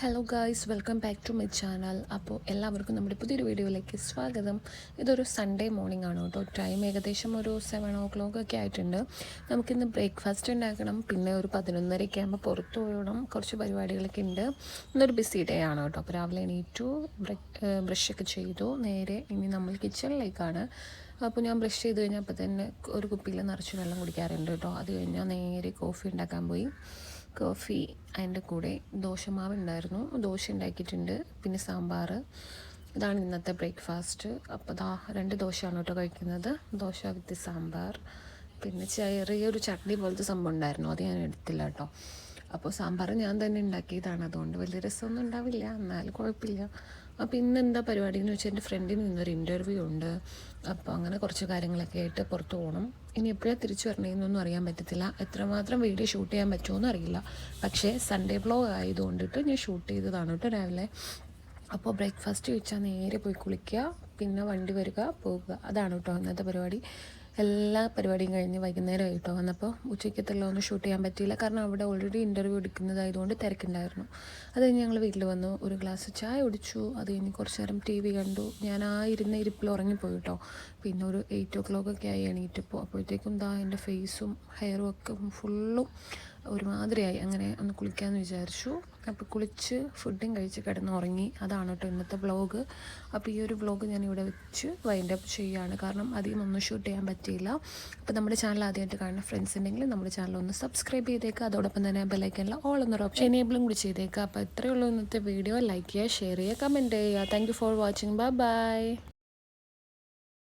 Hello guys, welcome back to my channel. അപ്പോൾ എല്ലാവർക്കും നമ്മുടെ പുതിയൊരു വീഡിയോയിലേക്ക് സ്വാഗതം. ഇതൊരു സൺഡേ മോർണിംഗ് ആണ് കേട്ടോ. ടൈം ഏകദേശം ഒരു 7 o'clock ഒക്കെ ആയിട്ടുണ്ട്. നമുക്കിന്ന് ബ്രേക്ക്ഫാസ്റ്റ് ഉണ്ടാക്കണം. പിന്നെ ഒരു 11:30 ആകുമ്പോൾ പുറത്ത് പോയണം. കുറച്ച് പരിപാടികളൊക്കെ ഉണ്ട്. ഇന്നൊരു ബിസി ഡേ ആണ് കേട്ടോ. അപ്പോൾ രാവിലെ എണീറ്റു, ബ്രഷൊക്കെ ചെയ്തു. നേരെ ഇനി നമ്മൾ കിച്ചണിലേക്കാണ്. അപ്പോൾ ഞാൻ ബ്രഷ് ചെയ്ത് കഴിഞ്ഞാൽ അപ്പോൾ തന്നെ ഒരു കുപ്പിയിൽ നിറച്ച് വെള്ളം കുടിക്കാറുണ്ട് കേട്ടോ. അത് കഴിഞ്ഞാൽ നേരെ കോഫി ഉണ്ടാക്കാൻ പോയി. കോഫി അതിൻ്റെ കൂടെ ദോശമാവ് ഉണ്ടായിരുന്നു, ദോശ ഉണ്ടാക്കിയിട്ടുണ്ട്. പിന്നെ സാമ്പാർ. ഇതാണ് ഇന്നത്തെ ബ്രേക്ക്ഫാസ്റ്റ്. അപ്പോൾ ദാ 2 ദോശയാണ് കേട്ടോ കഴിക്കുന്നത്. ദോശ വിത്ത് സാമ്പാർ. പിന്നെ ചെറിയൊരു ചട്നി പോലത്തെ സംഭവം ഉണ്ടായിരുന്നു, അത് ഞാൻ എടുത്തില്ല കേട്ടോ. അപ്പോൾ സാമ്പാർ ഞാൻ തന്നെ ഉണ്ടാക്കിയതാണ്, അതുകൊണ്ട് വലിയ രസമൊന്നും ഉണ്ടാവില്ല, എന്നാലും കുഴപ്പമില്ല. അപ്പോൾ ഇന്ന് എന്താ പരിപാടി എന്ന് വെച്ചാൽ എൻ്റെ ഫ്രണ്ടിന് ഇന്നൊരു ഇൻ്റർവ്യൂ ഉണ്ട്. അപ്പോൾ അങ്ങനെ കുറച്ച് കാര്യങ്ങളൊക്കെ ആയിട്ട് പുറത്ത് പോകണം. ഇനി എപ്പോഴാണ് തിരിച്ചു വരണമെന്നൊന്നും അറിയാൻ പറ്റത്തില്ല. എത്രമാത്രം വീഡിയോ ഷൂട്ട് ചെയ്യാൻ പറ്റുമോയെന്ന് അറിയില്ല. പക്ഷേ സൺഡേ വ്ലോഗ് ആയതുകൊണ്ടിട്ട് ഞാൻ ഷൂട്ട് ചെയ്തതാണ് കേട്ടോ രാവിലെ. അപ്പോൾ ബ്രേക്ക്ഫാസ്റ്റ് കഴിച്ചാൽ നേരെ പോയി കുളിക്കുക, പിന്നെ വണ്ടി വരിക, പോകുക. അതാണ് കേട്ടോ ഇന്നത്തെ പരിപാടി. എല്ലാ പരിപാടിയും കഴിഞ്ഞ് വൈകുന്നേരം ആയിട്ടോ വന്നപ്പോൾ ഉച്ചയ്ക്കത്തെല്ലാം ഒന്നും ഷൂട്ട് ചെയ്യാൻ പറ്റിയില്ല, കാരണം അവിടെ ഓൾറെഡി ഇൻ്റർവ്യൂ എടുക്കുന്നതായതുകൊണ്ട് തിരക്കുണ്ടായിരുന്നു. അത് കഴിഞ്ഞ് ഞങ്ങൾ വീട്ടിൽ വന്നു, ഒരു ഗ്ലാസ് ചായ കുടിച്ചു. അത് കഴിഞ്ഞ് കുറച്ച് നേരം TV കണ്ടു. ഞാൻ ആ ഇരുന്ന ഇരിപ്പിൽ ഉറങ്ങിപ്പോയി കേട്ടോ. പിന്നെ ഒരു 8 o'clock ഒക്കെ ആയി എണീറ്റപ്പോൾ. അപ്പോഴത്തേക്കും എൻ്റെ ഫേസും ഹെയറും ഒക്കെ ഫുള്ളും ഒരുമാതിരിയായി. അങ്ങനെ ഒന്ന് കുളിക്കാമെന്ന് വിചാരിച്ചു. അപ്പോൾ കുളിച്ച് ഫുഡും കഴിച്ച് കിടന്നുറങ്ങി. അതാണ് കേട്ടോ ഇന്നത്തെ വ്ളോഗ്. അപ്പോൾ ഈ ഒരു വ്ളോഗ് ഞാൻ ഇവിടെ വെച്ച് വൈൻഡ് അപ്പ് ചെയ്യുകയാണ്, കാരണം അധികം ഒന്നും ഷൂട്ട് ചെയ്യാൻ പറ്റിയില്ല. അപ്പോൾ നമ്മുടെ ചാനൽ ആദ്യമായിട്ട് കാണുന്ന ഫ്രണ്ട്സ് ഉണ്ടെങ്കിൽ നമ്മുടെ ചാനൽ ഒന്ന് സബ്സ്ക്രൈബ് ചെയ്തേക്കുക. അതോടൊപ്പം തന്നെ ബെല്ലൈക്കനിൽ ഓൾ എന്നൊരു ഓപ്ഷൻ എനേബിളും കൂടി ചെയ്തേക്കുക. അപ്പോൾ ഇത്രയേ ഉള്ളൂ ഇന്നത്തെ വീഡിയോ. ലൈക്ക് ചെയ്യുക, ഷെയർ ചെയ്യുക, കമൻറ്റ് ചെയ്യുക. Thank you for watching. Bye bye.